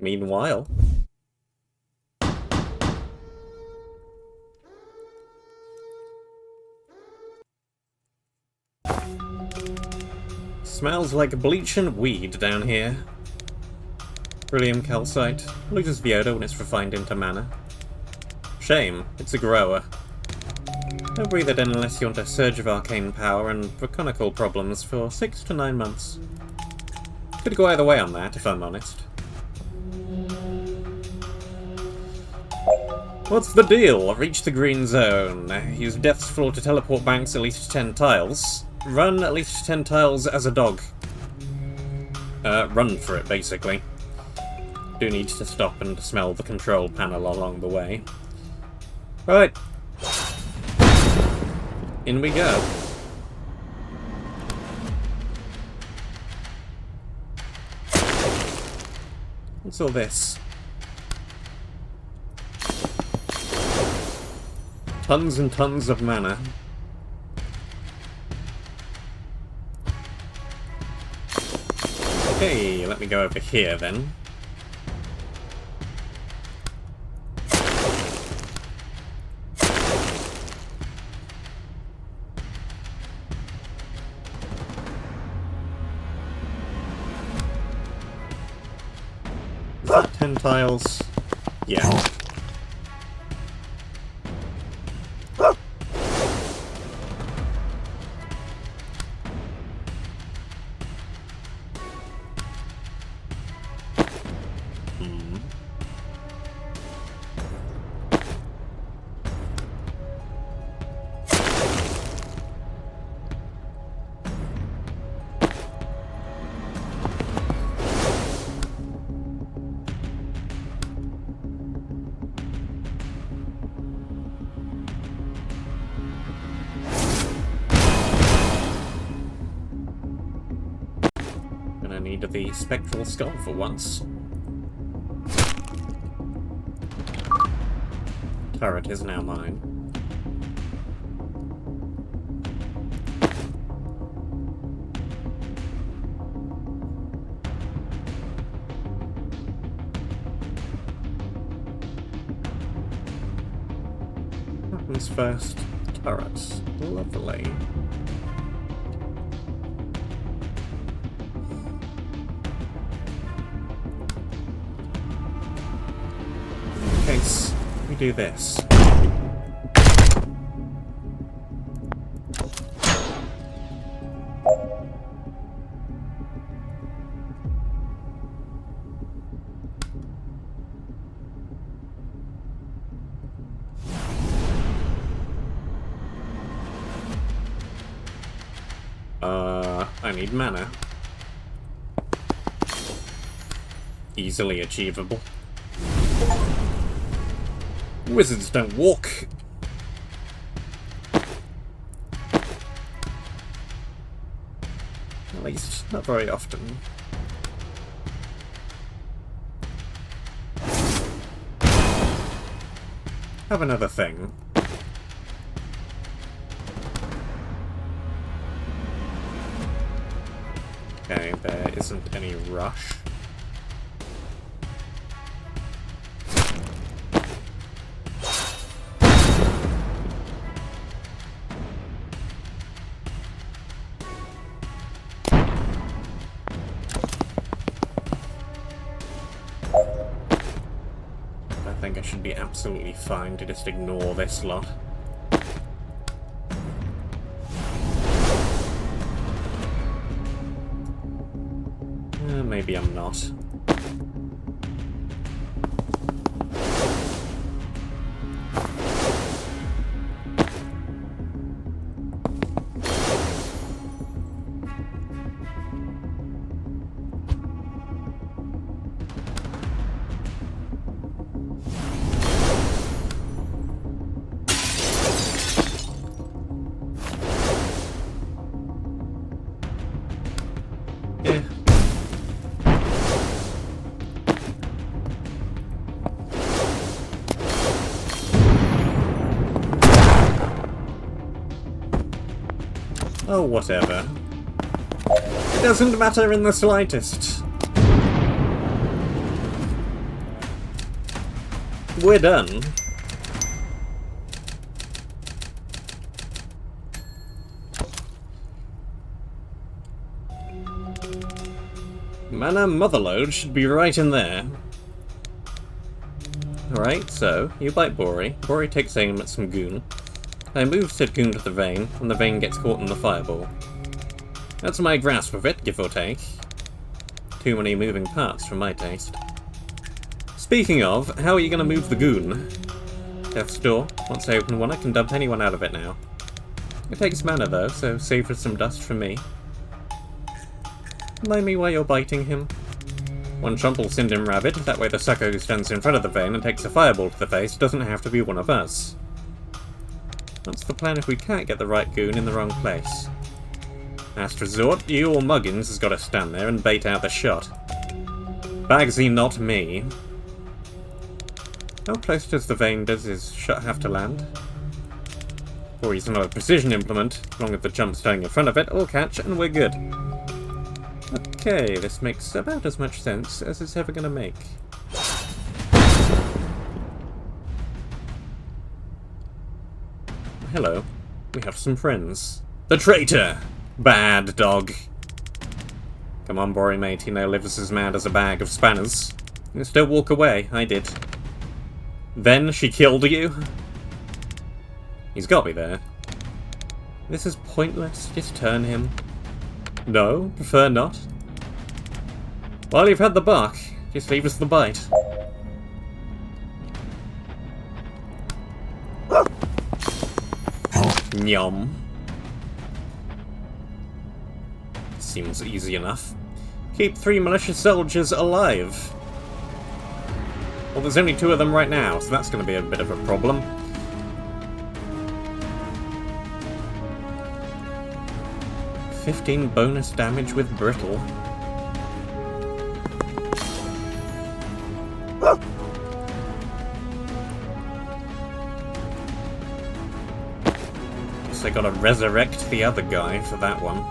meanwhile. Smells like bleach and weed down here. Beryllium calcite. Loses the odor when it's refined into mana. Shame, it's a grower. Don't breathe it in unless you want a surge of arcane power and draconical problems for 6 to 9 months. Could go either way on that, if I'm honest. What's the deal? Reach the green zone. Use Death's Floor to teleport banks at least 10 tiles. Run at least 10 tiles as a dog. Run for it, basically. Do need to stop and smell the control panel along the way. Right. In we go. What's all this? Tons and tons of mana. Okay, let me go over here then. Is that 10 tiles? Yeah. Gonna need the spectral skull for once. Turret is now mine. Happens first. Turrets. Lovely. Case we do this. I need mana. Easily achievable. Wizards don't walk. At least, not very often. Have another thing. Okay, there isn't any rush. I think I should be absolutely fine to just ignore this lot. Maybe I'm not. Yeah. Oh, whatever. It doesn't matter in the slightest. We're done. Mana Motherload should be right in there. Alright, so, you bite Bori. Bori takes aim at some goon. I move said goon to the vein, and the vein gets caught in the fireball. That's my grasp of it, give or take. Too many moving parts for my taste. Speaking of, how are you going to move the goon? Death's door. Once I open one, I can dump anyone out of it now. It takes mana though, so save for some dust for me. Remind me why you're biting him. One chomp will send him rabid, that way the sucker who stands in front of the vein and takes a fireball to the face doesn't have to be one of us. What's the plan if we can't get the right goon in the wrong place? Last resort, you or Muggins has got to stand there and bait out the shot. Bagsy, not me. How close does the vein does his shot have to land? Or he's not a precision implement, as long as the jump's staying in front of it, it'll catch and we're good. Okay, this makes about as much sense as it's ever gonna make. Hello. We have some friends. The traitor! Bad dog. Come on, Bori mate, you know lives as mad as a bag of spanners. You still walk away, I did. Then she killed you? He's got me there. This is pointless, just turn him. No, prefer not. Well, you've had the bark. Just leave us the bite. Nyum. Seems easy enough. Keep 3 malicious soldiers alive. Well, there's only 2 of them right now, so that's going to be a bit of a problem. $15 bonus damage with brittle. Guess I gotta resurrect the other guy for that one.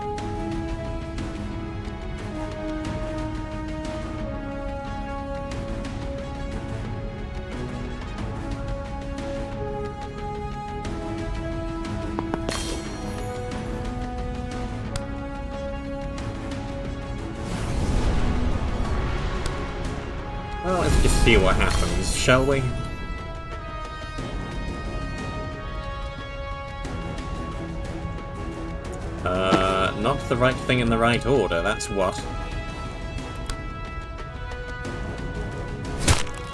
Well, let's just see what happens, shall we? Not the right thing in the right order, that's what.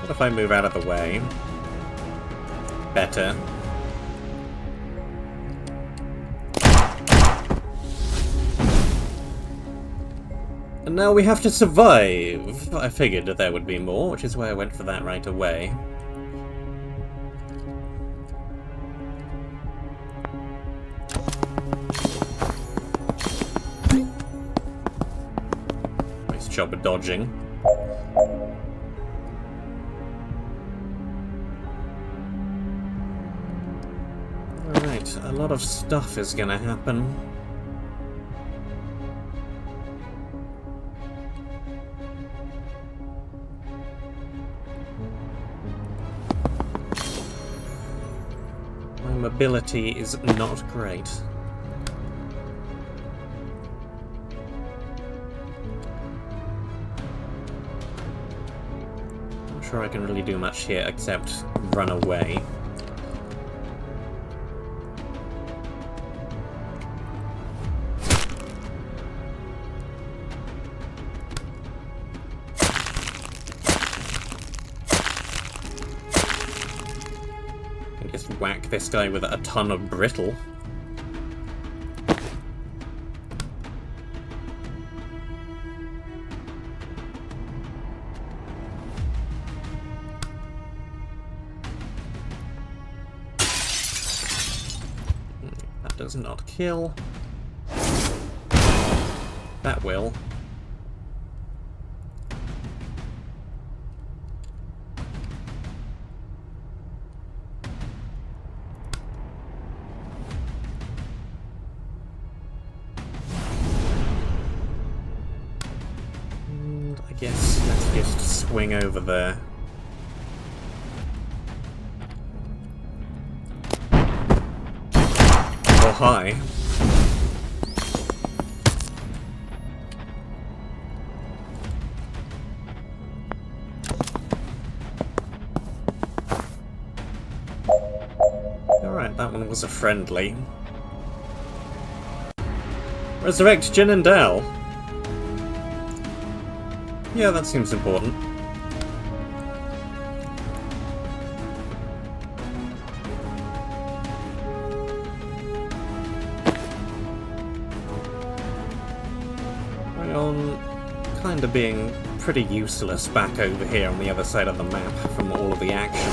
What if I move out of the way? Better. And now we have to survive! I figured that there would be more, which is why I went for that right away. Nice job of dodging. Alright, a lot of stuff is gonna happen. Mobility is not great. Not sure I can really do much here except run away. Just whack this guy with a ton of brittle. That does not kill. That will. I guess let's just swing over there. high. Alright, that one was a friendly. Resurrect Jin and Dal. Yeah, that seems important. Kinda being pretty useless back over here on the other side of the map from all of the action.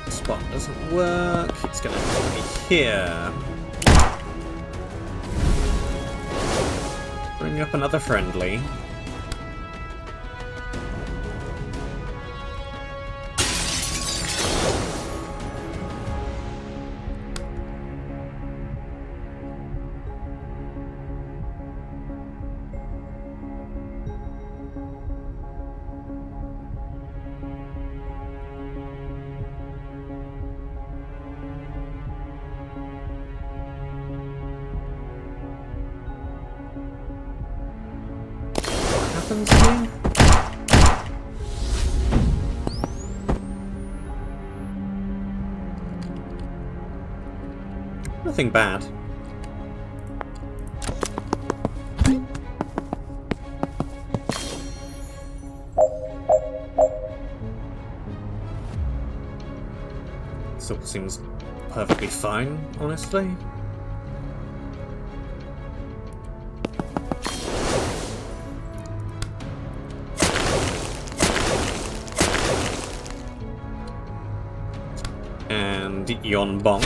Spot doesn't work. It's gonna have to be here. Bring up another friendly. Happens here? Nothing bad. Sort of seems perfectly fine, honestly. And Yon Bonk.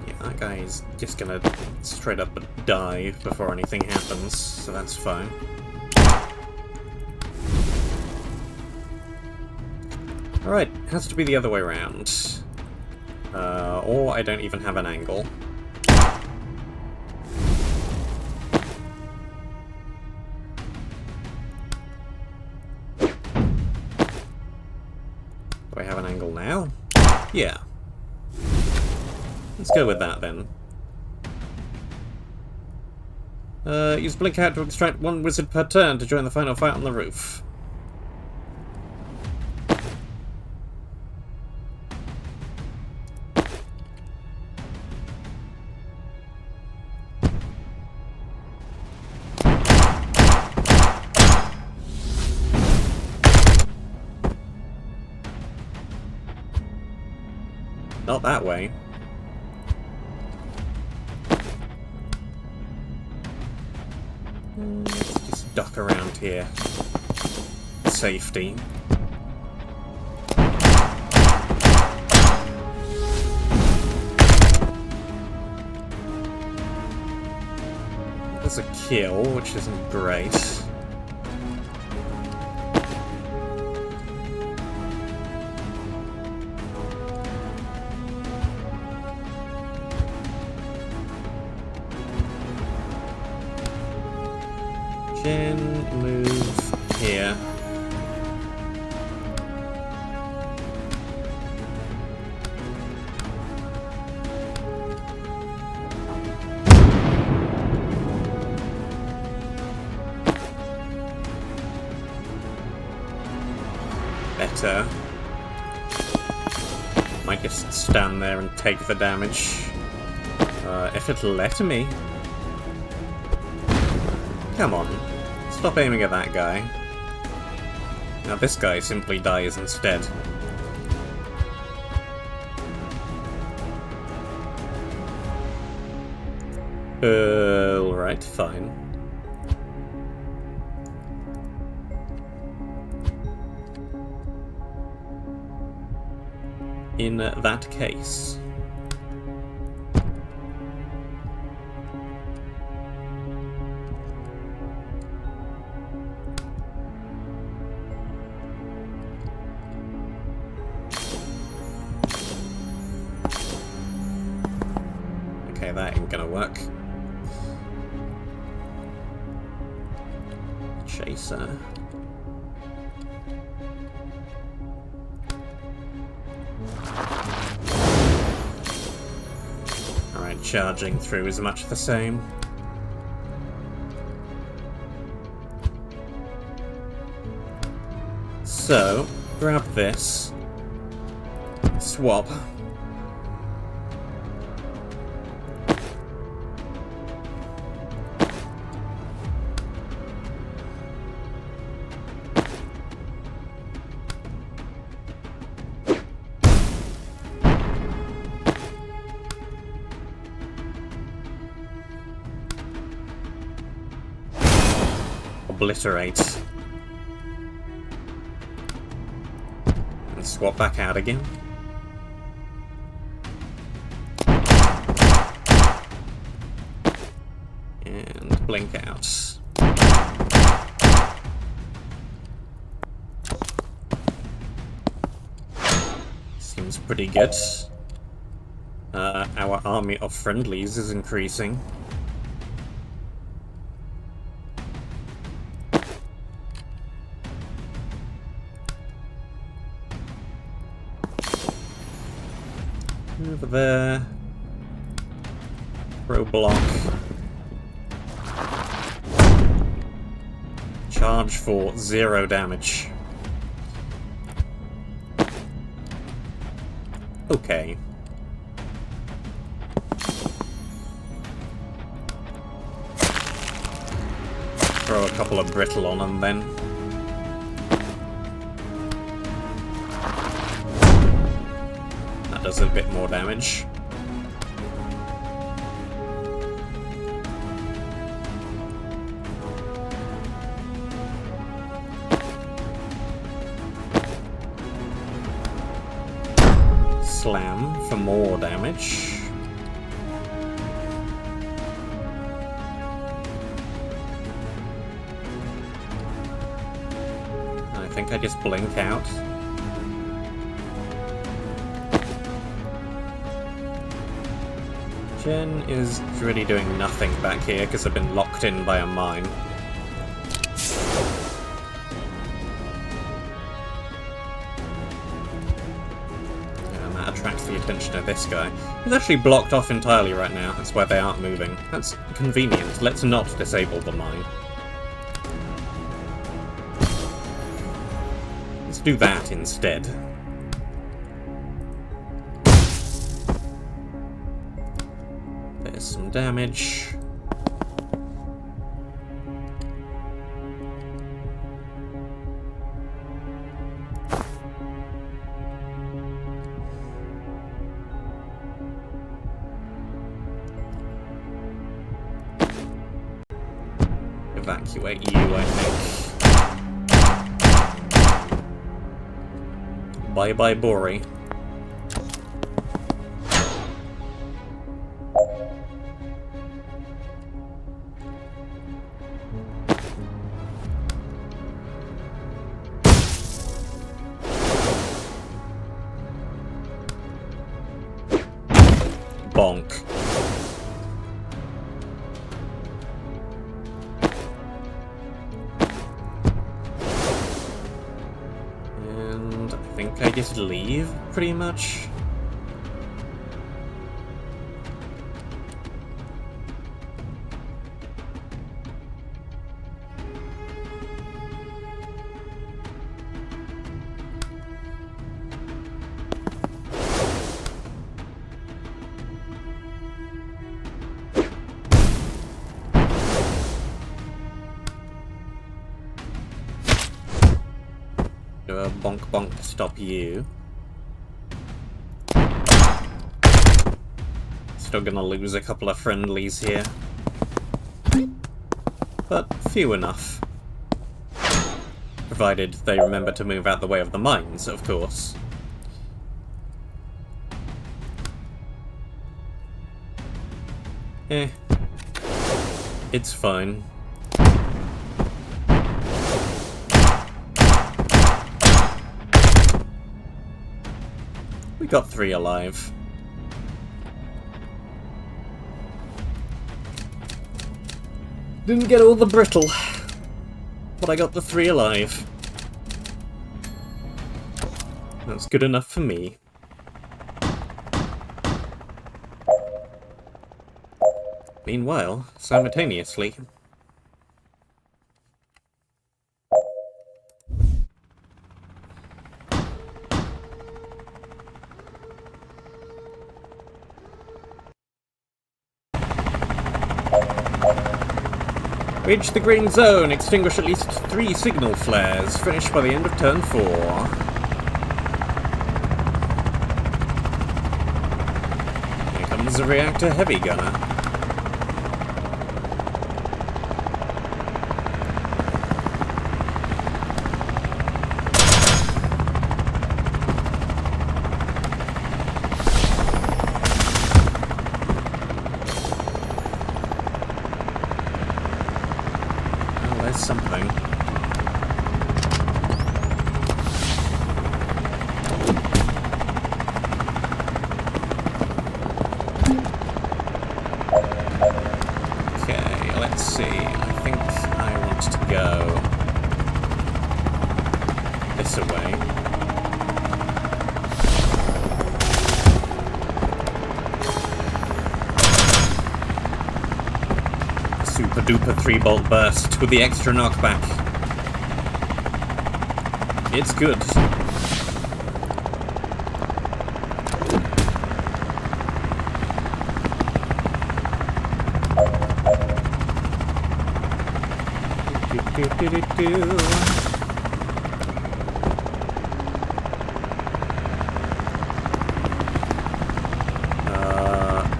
Yeah, that guy is just gonna straight up die before anything happens, so that's fine. Alright, has to be the other way around. Or I don't even have an angle. Do I have an angle now? Yeah. Let's go with that then. Use Blink Out to extract one wizard per turn to join the final fight on the roof. Not that way. Let's just duck around here. Safety. There's a kill, which isn't great. Move here. Better. Might just stand there and take the damage. If it'll let me. Come on. Stop aiming at that guy. Now this guy simply dies instead. Alright, fine. In that case... Okay, that ain't gonna work. Chaser. Alright, charging through is much the same. So, grab this. Swap. Obliterate. And swap back out again. And blink out. Seems pretty good. Our army of friendlies is increasing. Over there. Throw block. Charge for 0 damage. Okay. Throw a couple of brittle on them then. That does a bit more damage. Slam for more damage. I think I just blink out. Jen is really doing nothing back here because I've been locked in by a mine. Attracts the attention of this guy. He's actually blocked off entirely right now. That's why they aren't moving. That's convenient. Let's not disable the mine. Let's do that instead. There's some damage. Evacuate you, I think. Bye-bye, Bori. Bonk. I think I just leave, pretty much. Do a bonk bonk to stop you. Still gonna lose a couple of friendlies here. But few enough. Provided they remember to move out the way of the mines, of course. It's fine. We got 3 alive. Didn't get all the brittle, but I got the 3 alive. That's good enough for me. Meanwhile, simultaneously... Reach the green zone, extinguish at least 3 signal flares, finish by the end of turn 4. Here comes the reactor heavy gunner. Something. Okay, let's see. I think I want to go this way. Super duper 3-bolt burst with the extra knockback. It's good.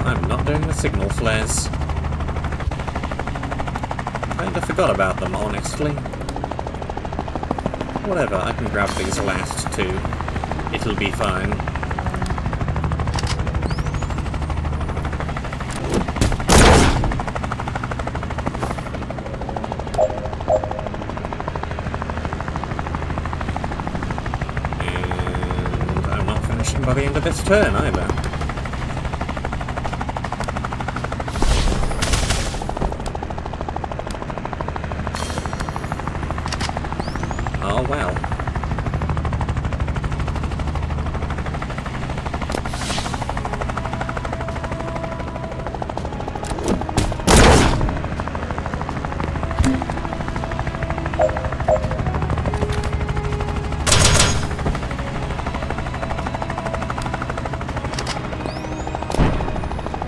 I'm not doing the signal flares. Kinda forgot about them, honestly. Whatever, I can grab these last 2. It'll be fine. And I'm not finishing by the end of this turn, either. Oh, well.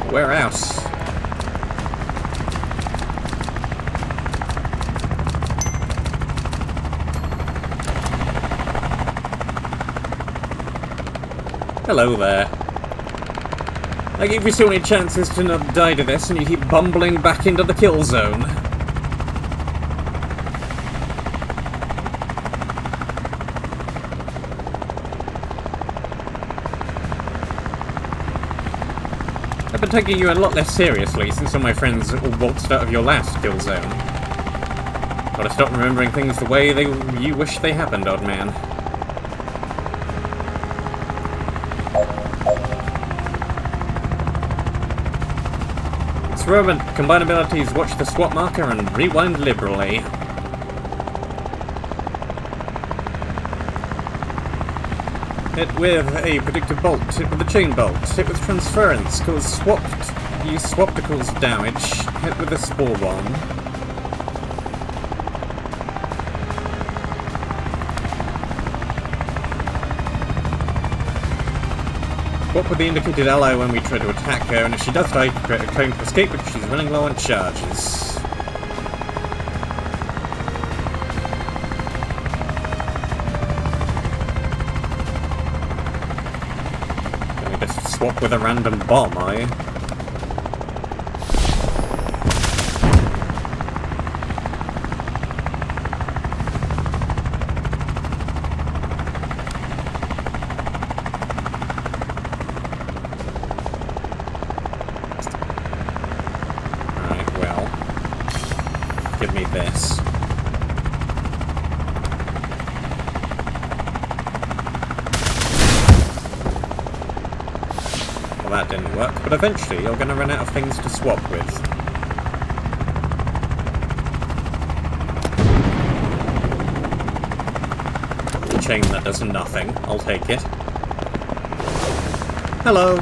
Where else? Hello there. I gave you so many chances to not die to this, and you keep bumbling back into the kill zone. I've been taking you a lot less seriously since all my friends all waltzed out of your last kill zone. Gotta stop remembering things the way you wish they happened, odd man. Experiment. Combine abilities, watch the swap marker and rewind liberally. Hit with a predictive bolt, hit with a chain bolt, hit with transference, use swap to cause damage, hit with a spore bomb. Swap with the indicated ally when we try to attack her, and if she does die, create a claim to escape if she's running low on charges. Swap with a random bomb, are you? Alright, well. Give me this. Well, that didn't work, but eventually you're going to run out of things to swap with. chain that does nothing. I'll take it. Hello.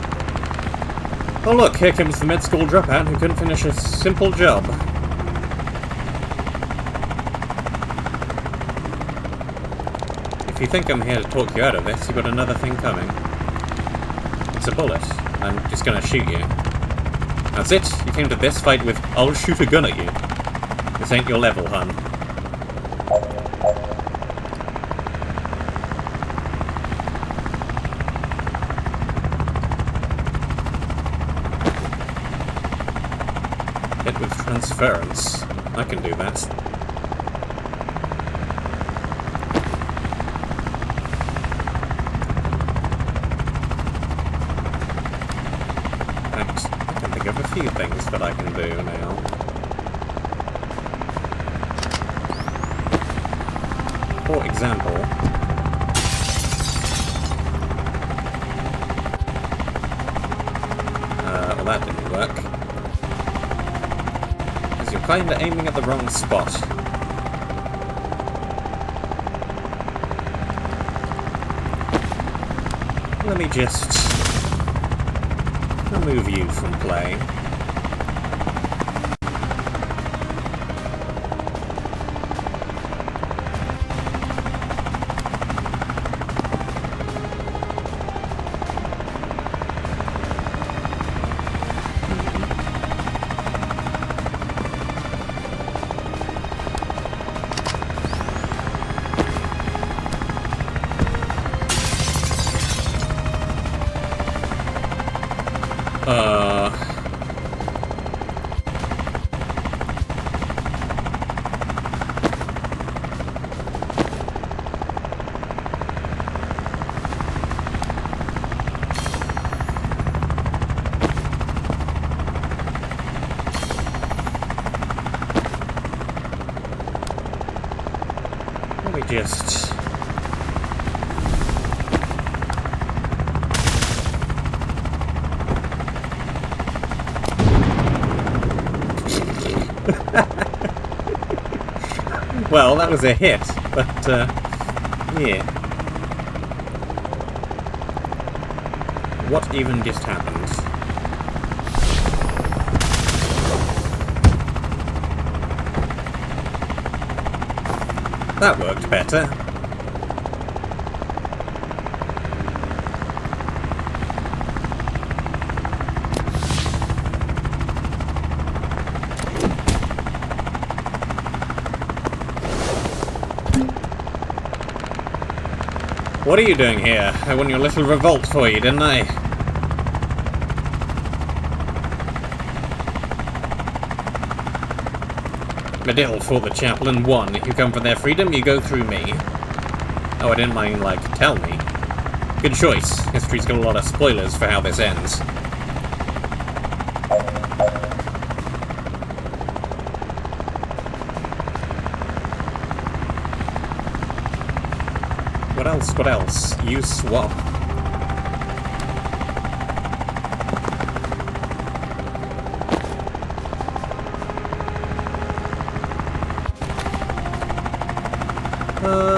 Oh look, here comes the med school dropout who couldn't finish a simple job. If you think I'm here to talk you out of this, you've got another thing coming. It's a bullet. I'm just gonna shoot you. That's it? You came to this fight with "I'll shoot a gun at you." This ain't your level, hun. Hit with transference. I can do that. I have a few things that I can do now. For example, well that didn't work. Because you're kinda aiming at the wrong spot. Let me just remove you from play. Let me just... Well, that was a hit, but, yeah. What even just happened? That worked better. What are you doing here? I won your little revolt for you, didn't I? Medill for the chaplain won. You come for their freedom, you go through me. Oh, I didn't mind, like, tell me. Good choice. History's got a lot of spoilers for how this ends. What else? What else? You swap.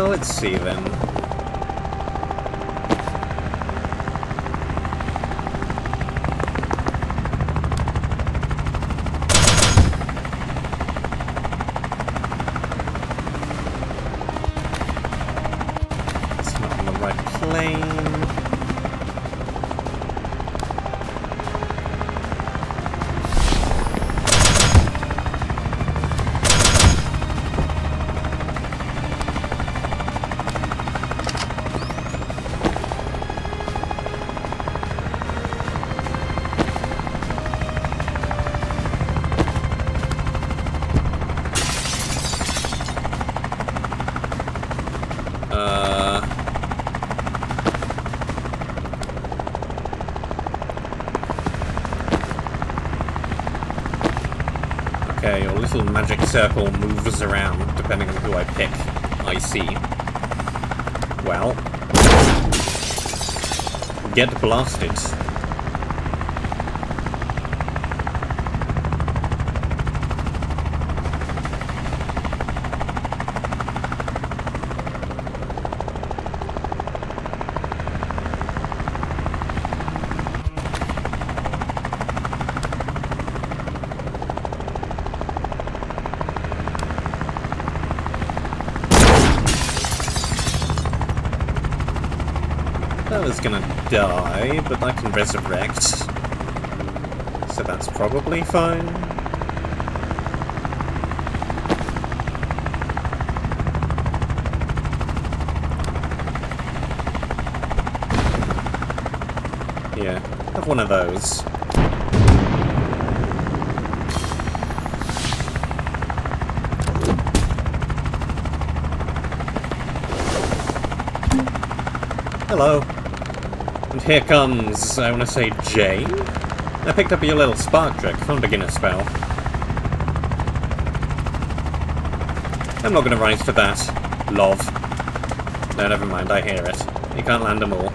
Let's see then. It's not on the right plane. Okay, your little magic circle moves around depending on who I pick. I see. Well, get blasted. is gonna die, but I can resurrect. So that's probably fine. Yeah, have one of those. Hello. And here comes, I want to say, Jane? I picked up your little spark trick from beginner spell. I'm not gonna rise to that. Love. No, never mind, I hear it. You can't land them all.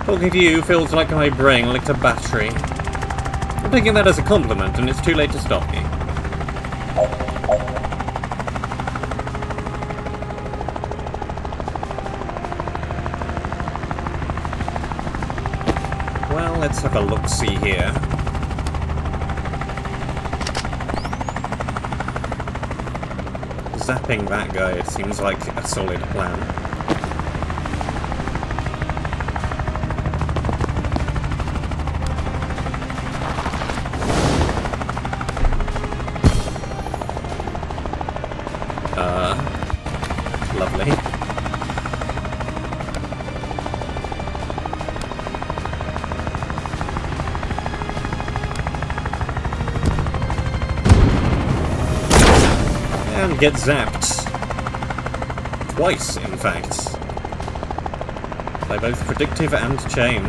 Talking to you feels like my brain licked a battery. I'm taking that as a compliment, and it's too late to stop me. Well, let's have a look-see here. Zapping that guy seems like a solid plan. Lovely. And get zapped. Twice, in fact. By both Predictive and Chain.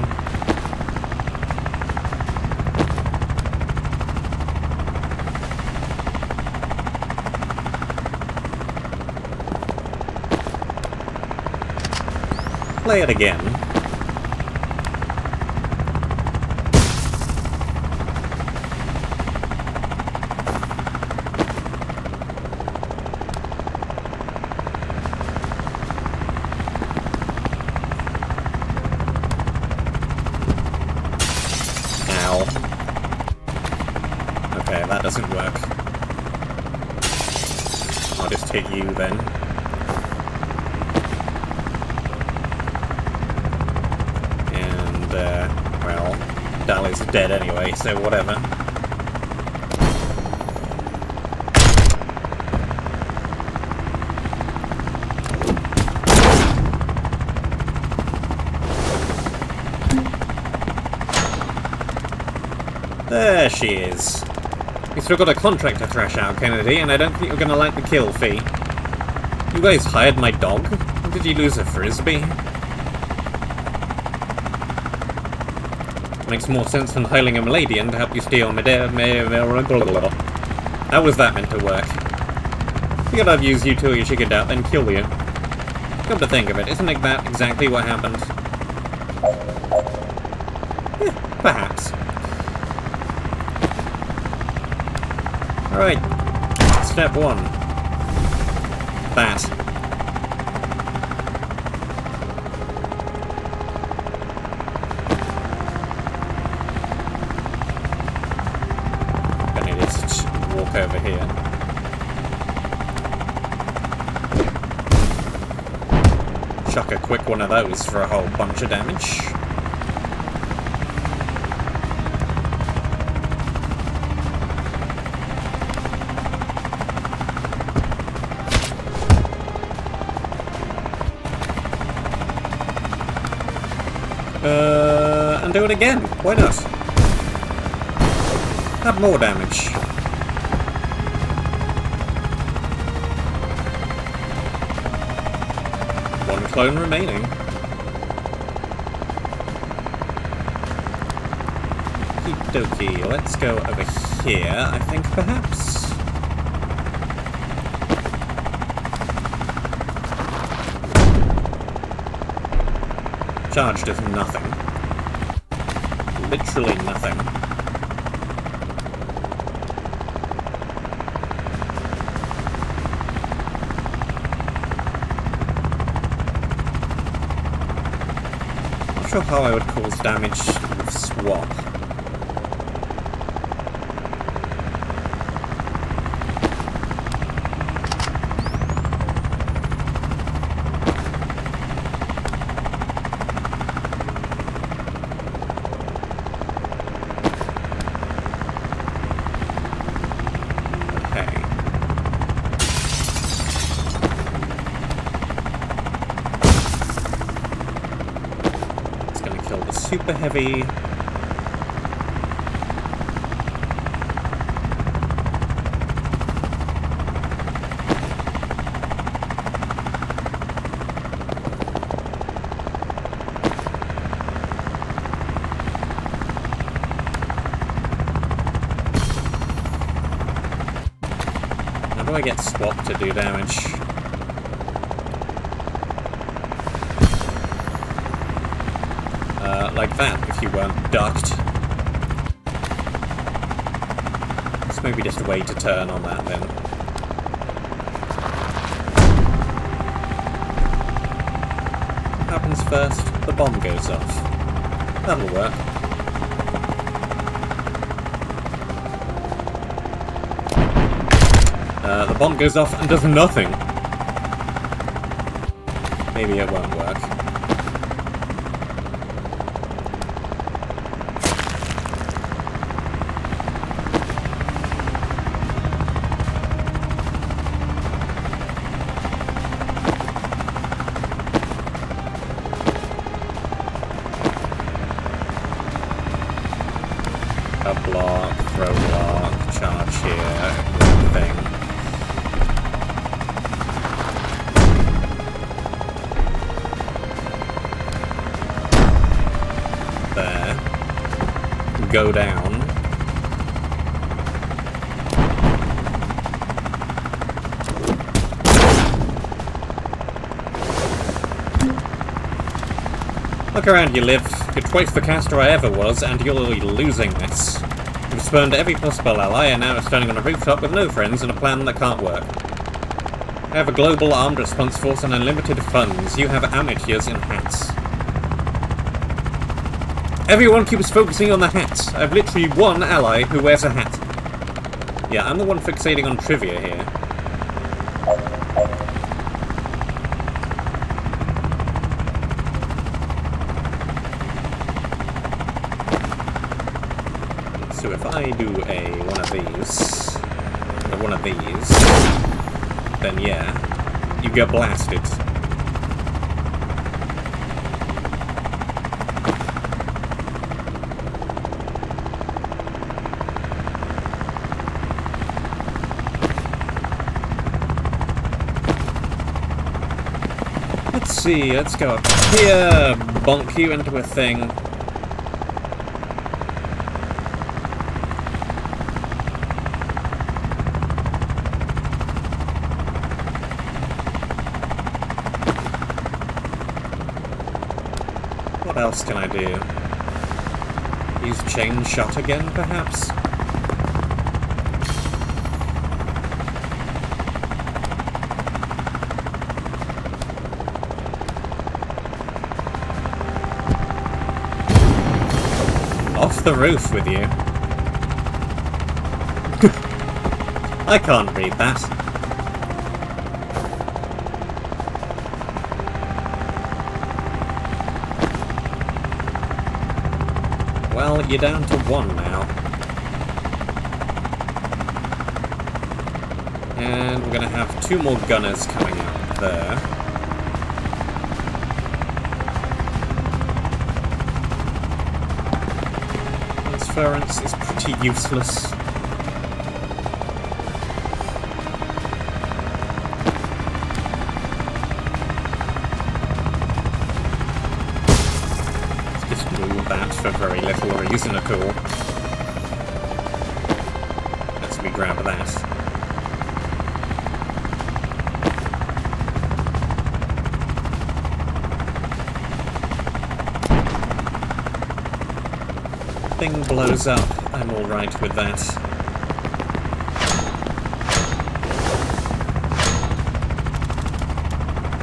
Play it again. Ow. Okay, that doesn't work. I'll just hit you then. Well, Dali's dead anyway, so whatever. There she is. You still got a contract to thrash out, Kennedy, and I don't think you're gonna like the kill fee. You guys hired my dog? Or did you lose a frisbee? Makes more sense than hiring a Maladian to help you steal How was that meant to work? Figured I'd use you till you chickened out, then kill you. Come to think of it, isn't that exactly what happened? Perhaps. Alright. Step 1. That. Over here. Chuck a quick one of those for a whole bunch of damage. And do it again. Why not? Have more damage. One clone remaining. Okie dokie, let's go over here, I think, perhaps? Charge does nothing. Literally nothing. Not sure how I would cause damage with swap. super heavy... How do I get swap to do damage? Like that, if you weren't ducked. It's maybe just a way to turn on that then. What happens first? The bomb goes off. That'll work. The bomb goes off and does nothing. Maybe it won't work. A block, throw block, charge here, thing. There. Go down. Look around you, Liv. You're twice the caster I ever was, and you're losing this. You've spurned every possible ally, and now are standing on a rooftop with no friends and a plan that can't work. I have a global armed response force and unlimited funds. You have amateurs in hats. Everyone keeps focusing on the hats. I have literally one ally who wears a hat. Yeah, I'm the one fixating on trivia here. So if I do one of these, then yeah, you get blasted. Let's see, let's go up here, bonk you into a thing. What else can I do? Use chain shot again, perhaps? Off the roof with you. I can't read that. Well, you're down to one now. And we're going to have two more gunners coming up there. Transference is pretty useless. Let's just move that for very little reason at all. Let's me grab that. Thing blows up, I'm alright with that.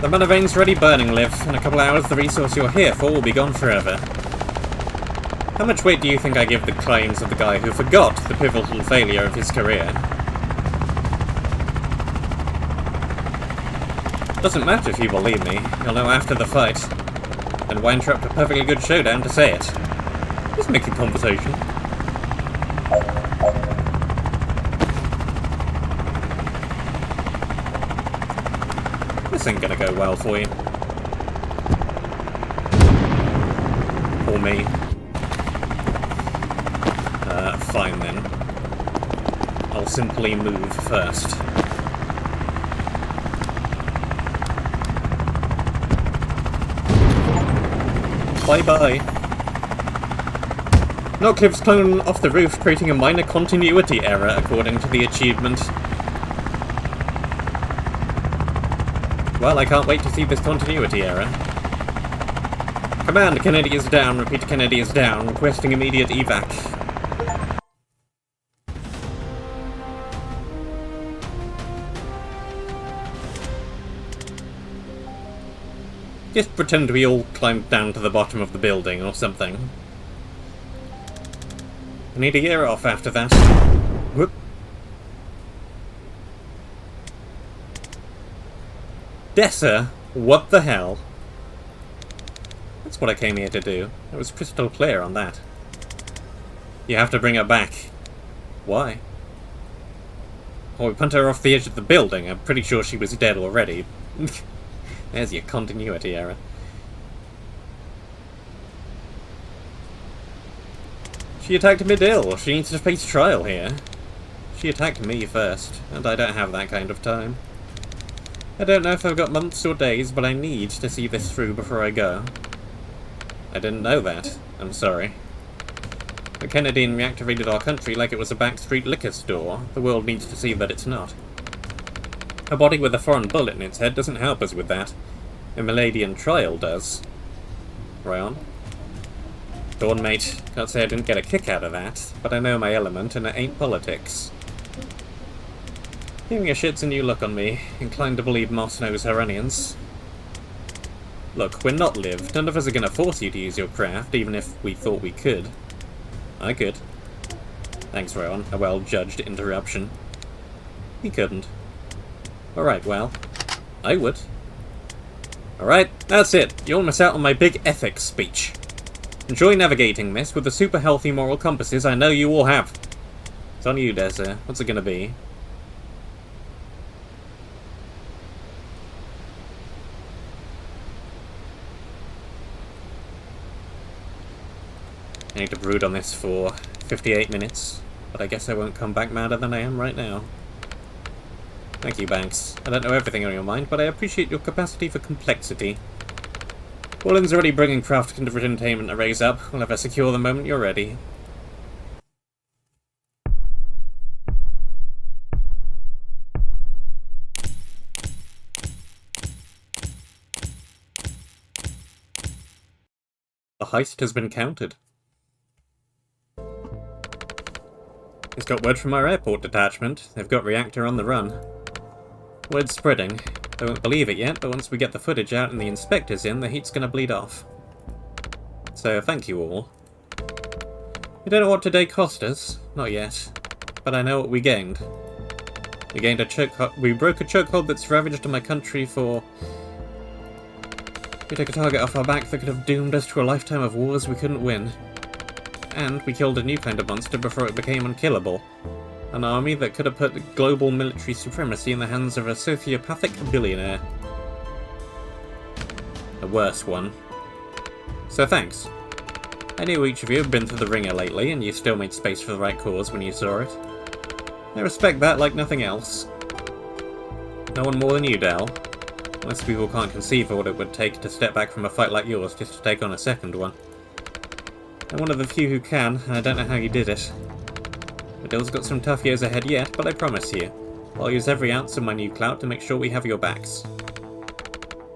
The mana vein's ready burning, Liv. In a couple hours, the resource you're here for will be gone forever. How much weight do you think I give the claims of the guy who forgot the pivotal failure of his career? Doesn't matter if you believe me, you'll know after the fight. And why interrupt a perfectly good showdown to say it? Just making conversation. This ain't gonna go well for you. Or me. Fine then. I'll simply move first. Bye-bye. Knockcliff's flown off the roof, creating a minor continuity error, according to the achievement. Well, I can't wait to see this continuity error. Command, Kennedy is down. Repeat, Kennedy is down. Requesting immediate evac. Just pretend we all climbed down to the bottom of the building or something. I need a year off after that. Whoop. Dessa? What the hell? That's what I came here to do. I was crystal clear on that. You have to bring her back. Why? Well, we punt her off the edge of the building. I'm pretty sure she was dead already. There's your continuity error. She attacked mid-ill. She needs to face trial here. She attacked me first, and I don't have that kind of time. I don't know if I've got months or days, but I need to see this through before I go. I didn't know that. I'm sorry. The Kennedy reactivated our country like it was a backstreet liquor store. The world needs to see that it's not. A body with a foreign bullet in its head doesn't help us with that. A Miladian trial does. Right on. Dawn, mate. Can't say I didn't get a kick out of that, but I know my element, and it ain't politics. Giving a shit's a new look on me. Inclined to believe Moss knows her onions. Look, we're not lived. None of us are going to force you to use your craft, even if we thought we could. I could. Thanks, Rowan. A well-judged interruption. He couldn't. Alright, well, I would. Alright, that's it. You'll miss out on my big ethics speech. Enjoy navigating this with the super healthy moral compasses I know you all have. It's on you, Dessa. What's it gonna be? I need to brood on this for 58 minutes, but I guess I won't come back madder than I am right now. Thank you, Banks. I don't know everything on your mind, but I appreciate your capacity for complexity. Wallen's already bringing craft entertainment to raise up. We'll have a secure the moment you're ready. The heist has been counted. He's got word from our airport detachment. They've got reactor on the run. Word's spreading. I won't believe it yet, but once we get the footage out and the inspectors in, the heat's gonna bleed off. So, thank you all. We don't know what today cost us. Not yet. But I know what we gained. We gained a chokehold. We broke a chokehold that's ravaged my country for... We took a target off our back that could have doomed us to a lifetime of wars we couldn't win. And we killed a new kind of monster before it became unkillable. An army that could have put global military supremacy in the hands of a sociopathic billionaire. A worse one. So thanks. I knew each of you had been through the ringer lately, and you still made space for the right cause when you saw it. I respect that like nothing else. No one more than you, Dal. Most people can't conceive of what it would take to step back from a fight like yours just to take on a second one. I'm one of the few who can, and I don't know how you did it. Adele's got some tough years ahead yet, but I promise you, I'll use every ounce of my new clout to make sure we have your backs.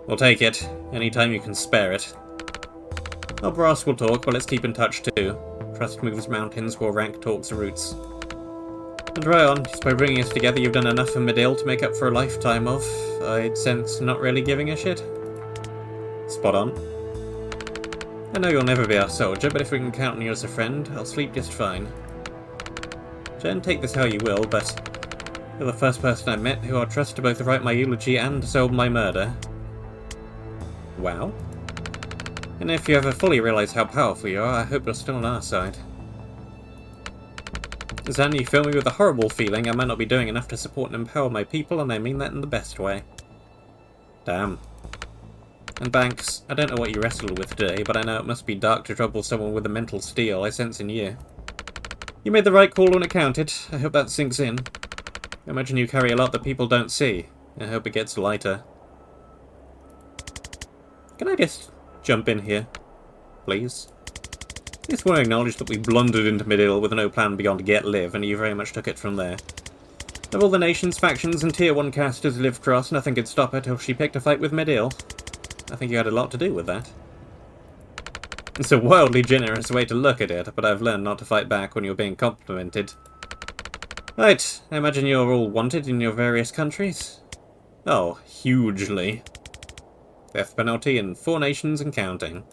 We'll take it, anytime you can spare it. Our brass will talk, but let's keep in touch too. Trust moves mountains while rank talks roots. And right on, just by bringing us together you've done enough for Midale to make up for a lifetime of, I'd sense, not really giving a shit. Spot on. I know you'll never be our soldier, but if we can count on you as a friend, I'll sleep just fine. Jen, take this how you will, but you're the first person I met who I'll trust to both write my eulogy and solve my murder. Wow. And if you ever fully realise how powerful you are, I hope you're still on our side. Zan, you fill me with a horrible feeling I might not be doing enough to support and empower my people, and I mean that in the best way. Damn. And Banks, I don't know what you wrestled with today, but I know it must be dark to trouble someone with the mental steel I sense in you. You made the right call when it counted. I hope that sinks in. I imagine you carry a lot that people don't see. I hope it gets lighter. Can I just jump in here, please? I just want to acknowledge that we blundered into Midil with no plan beyond get live, and you very much took it from there. Of all the nations, factions, and Tier 1 casters live cross, nothing could stop her till she picked a fight with Midil. I think you had a lot to do with that. It's a wildly generous way to look at it, but I've learned not to fight back when you're being complimented. Right, I imagine you're all wanted in your various countries? Oh, hugely. Death penalty in 4 nations and counting.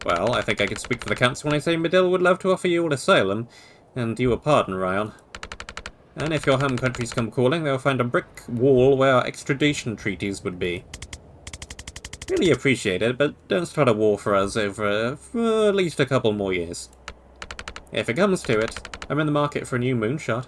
Well, I think I can speak for the council when I say Midil would love to offer you all asylum, and you a pardon, Ryan. And if your home countries come calling, they'll find a brick wall where our extradition treaties would be. Really appreciate it, but don't start a war for us for at least a couple more years. If it comes to it, I'm in the market for a new moonshot.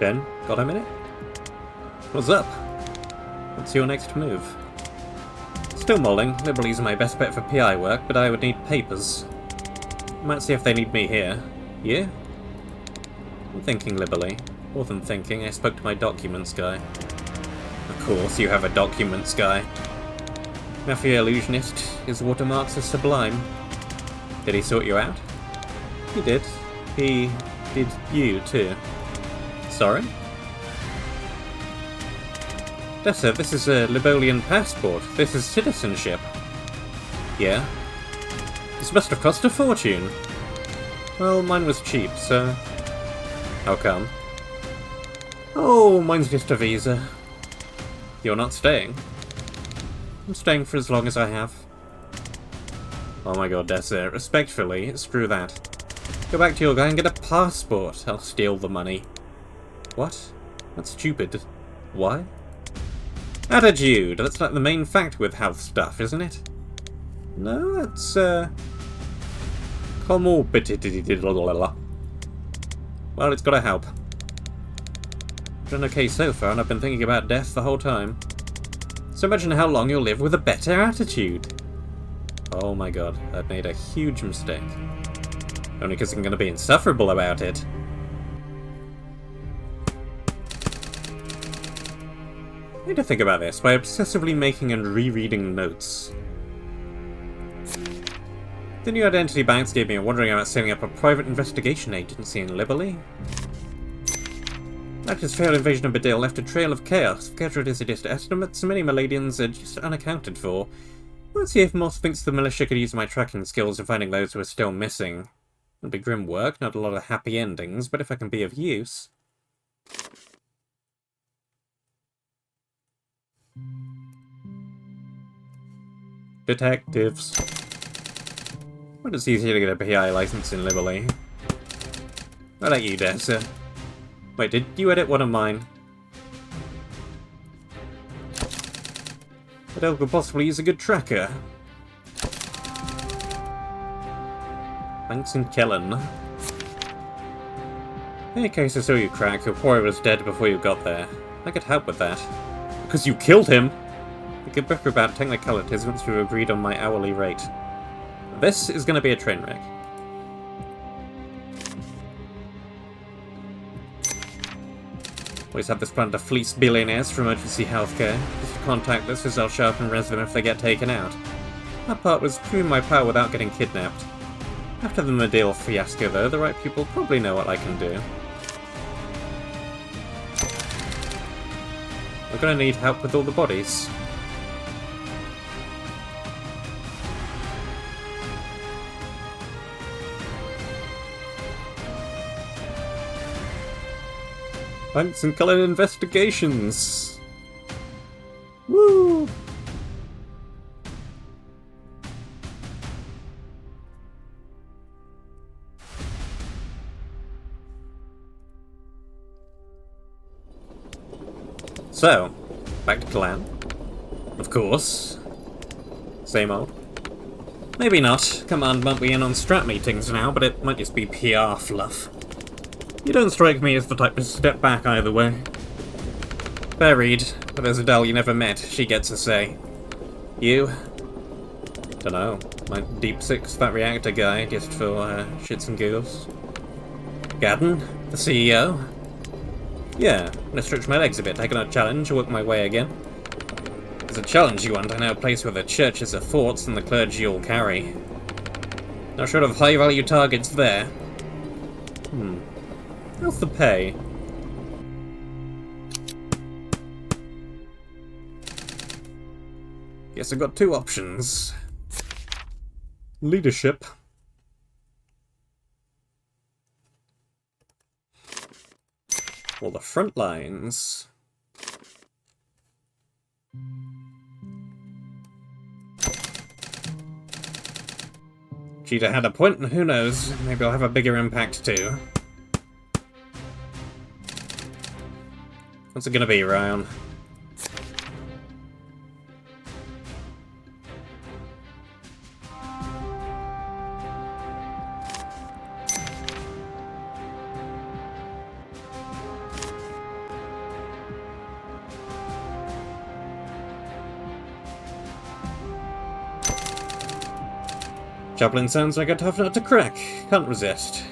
Jen, got a minute? What's up? What's your next move? Still mulling. Liberty's my best bet for PI work, but I would need papers. Might see if they need me here. You? I'm thinking, Liberty. More than thinking, I spoke to my documents guy. Of course, you have a documents guy. Mafia illusionist. His watermarks are sublime. Did he sort you out? He did. He did you, too. Sorry? Dessa, this is a Libolian passport. This is citizenship. Yeah? This must have cost a fortune. Well, mine was cheap, so... How come? Oh, mine's just a visa. You're not staying? I'm staying for as long as I have. Oh my god, Dessa, respectfully, screw that. Go back to your guy and get a passport. I'll steal the money. What? That's stupid. Why? Attitude! That's like the main fact with health stuff, isn't it? No, that's, comorbidity. Well, it's gotta help. Done okay so far, and I've been thinking about death the whole time. So imagine how long you'll live with a better attitude. Oh my god, I've made a huge mistake. Only because I'm gonna be insufferable about it. I need to think about this by obsessively making and rereading notes. The new identity banks gave me a wondering about setting up a private investigation agency in Liberty. Actor's failed invasion of Badil left a trail of chaos. Casualties are just estimates, many Maladians are just unaccounted for. Let's see if Moss thinks the militia could use my tracking skills in finding those who are still missing. It'll be grim work, not a lot of happy endings, but if I can be of use... Detectives. Well, it's easier to get a PI license in Liberty. I like you, Dessa. Wait, did you edit one of mine? Adele could possibly use a good tracker. Thanks, and Kellen. In case I saw you crack, your boy was dead before you got there. I could help with that. Because you killed him! We could bicker about technicalities once we've agreed on my hourly rate. This is going to be a train wreck. Always have this plan to fleece billionaires for emergency healthcare. Just contact us as I'll show up and res them if they get taken out. That part was proving my power without getting kidnapped. After the Midil fiasco though, the right people probably know what I can do. We're gonna need help with all the bodies. Thanks and Cullen Investigations! Woo! So, back to clan. Of course. Same old. Maybe not. Command might be in on strat meetings now, but it might just be PR fluff. You don't strike me as the type to step back either way. Fair read, but there's Adele you never met, she gets a say. You? Dunno. Might deep six that reactor guy just for shits and giggles. Gadden? The CEO? Yeah, I'm gonna stretch my legs a bit, taking a challenge, work my way again. There's a challenge you want, I know a place where the churches are forts and the clergy all carry. Not short of high-value targets there. How's the pay? Guess I've got two options. Leadership. Or the front lines. Cheetah had a point, and who knows, maybe I'll have a bigger impact too. What's it gonna be, Ryan? Joplin sounds like a tough nut to crack. Can't resist.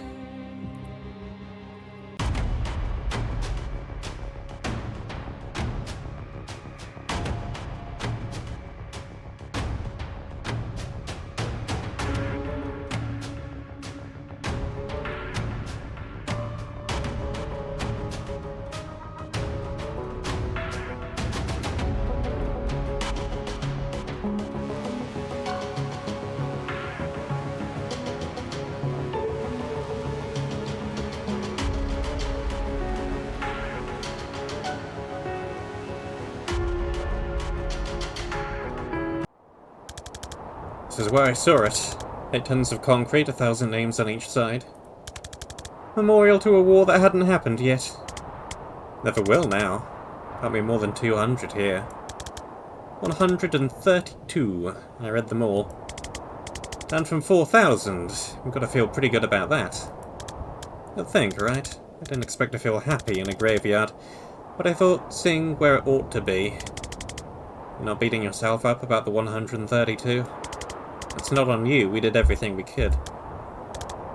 This is where I saw it. 8 tons of concrete, 1,000 names on each side. Memorial to a war that hadn't happened yet. Never will now. Can't be more than 200 here. 132. I read them all. Down from 4,000. I've got to feel pretty good about that. You'd think, right? I didn't expect to feel happy in a graveyard, but I thought seeing where it ought to be. You're not beating yourself up about the 132? It's not on you, we did everything we could.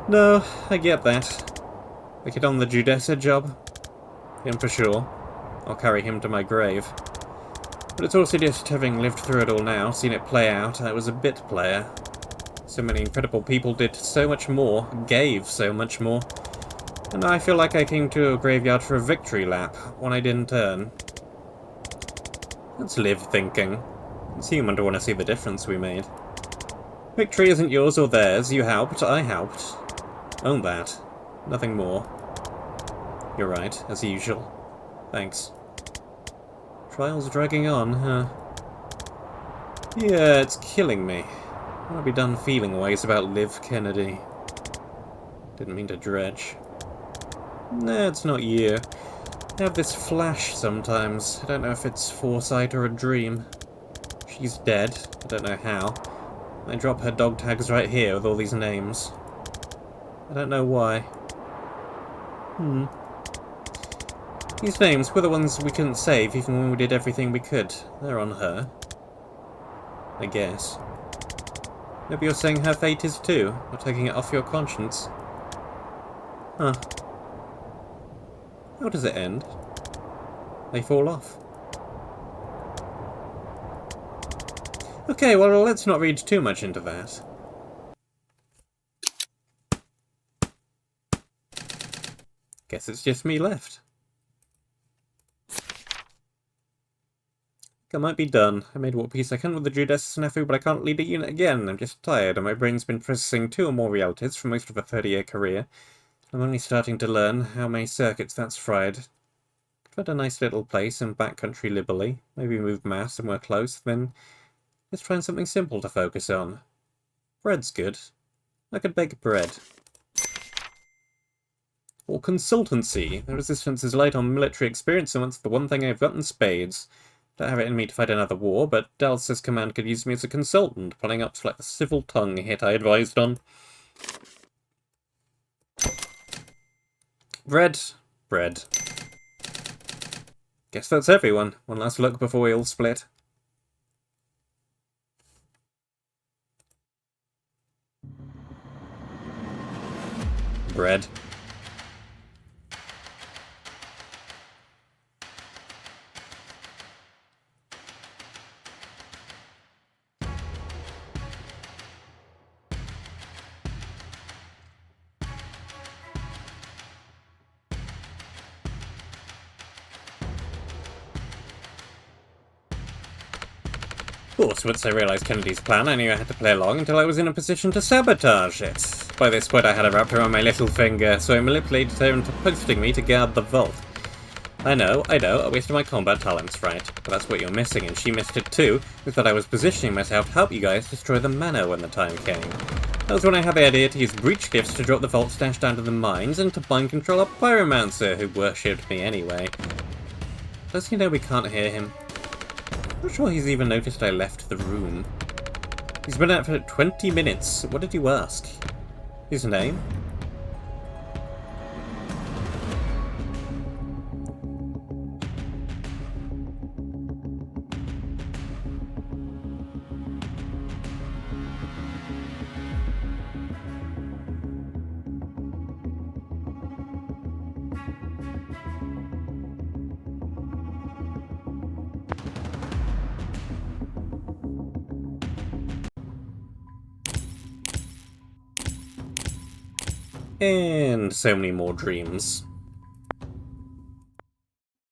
No, I get that. We get on the Judessa job. Him for sure. I'll carry him to my grave. But it's also just having lived through it all now, seen it play out, I was a bit player. So many incredible people did so much more, gave so much more. And I feel like I came to a graveyard for a victory lap, one I didn't earn. Let's live thinking. It's human to want to see the difference we made. Victory isn't yours or theirs, you helped, I helped. Own that. Nothing more. You're right, as usual. Thanks. Trial's dragging on, huh? Yeah, it's killing me. I want to be done feeling ways about Liv Kennedy. Didn't mean to dredge. Nah, it's not you. I have this flash sometimes. I don't know if it's foresight or a dream. She's dead. I don't know how. I drop her dog tags right here with all these names. I don't know why. These names were the ones we couldn't save even when we did everything we could. They're on her. I guess. Maybe you're saying her fate is too, or taking it off your conscience. Huh. How does it end? They fall off. Okay, well, let's not read too much into that. Guess it's just me left. I might be done. I made what peace I can with the Judessa snafu, but I can't lead a unit again. I'm just tired, and my brain's been processing 2 or more realities for most of a 30-year career. I'm only starting to learn how many circuits that's fried. I've had a nice little place in backcountry Liberty. Maybe move mass somewhere close, then let's try something simple to focus on. Bread's good. I could bake bread. Or consultancy. The resistance is light on military experience, and that's the one thing I've got in spades. Don't have it in me to fight another war, but Dallas's command could use me as a consultant, pulling up to like the civil tongue hit I advised on. Bread. Bread. Guess that's everyone. One last look before we all split. Bread. Of course, once I realised Kennedy's plan, I knew I had to play along until I was in a position to sabotage it. By this point I had her wrapped around my little finger, so I manipulated her into posting me to guard the vault. I know, I wasted my combat talents, right? But that's what you're missing, and she missed it too, is that I was positioning myself to help you guys destroy the manor when the time came. That was when I had the idea to use breach gifts to drop the vault stash down to the mines, and to bind control a pyromancer who worshipped me anyway. Does he know we can't hear him? Not sure he's even noticed I left the room. He's been out for 20 minutes. What did you ask? His name? And so many more dreams.